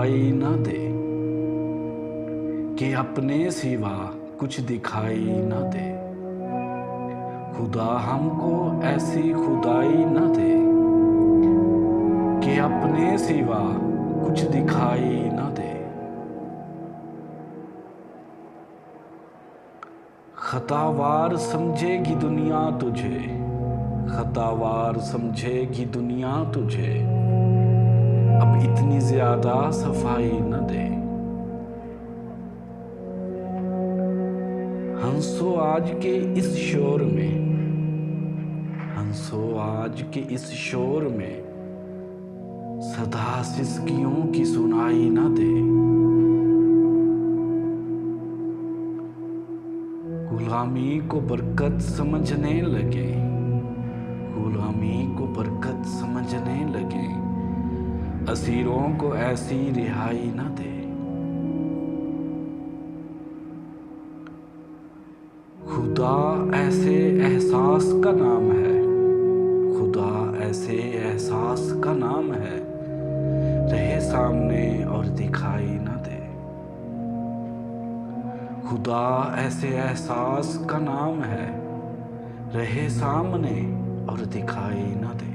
रुलाई न दे, कि अपने सिवा कुछ दिखाई न दे। खुदा हमको ऐसी खुदाई न दे, कि अपने सिवा कुछ दिखाई न दे। खतावार समझेगी दुनिया तुझे, खतावार समझेगी दुनिया तुझे, अब इतनी ज्यादा सफाई न दे। हंसो आज के इस शोर में, हंसो आज के इस शोर में, सदा सिसकियों की सुनाई न दे। गुलामी को बरकत समझने लगे, गुलामी को बरकत समझने लगे, असीरों को ऐसी रिहाई न दे। खुदा ऐसे एहसास का नाम है, खुदा ऐसे एहसास का नाम है, रहे सामने और दिखाई न दे। खुदा ऐसे एहसास का नाम है, रहे सामने और दिखाई न दे।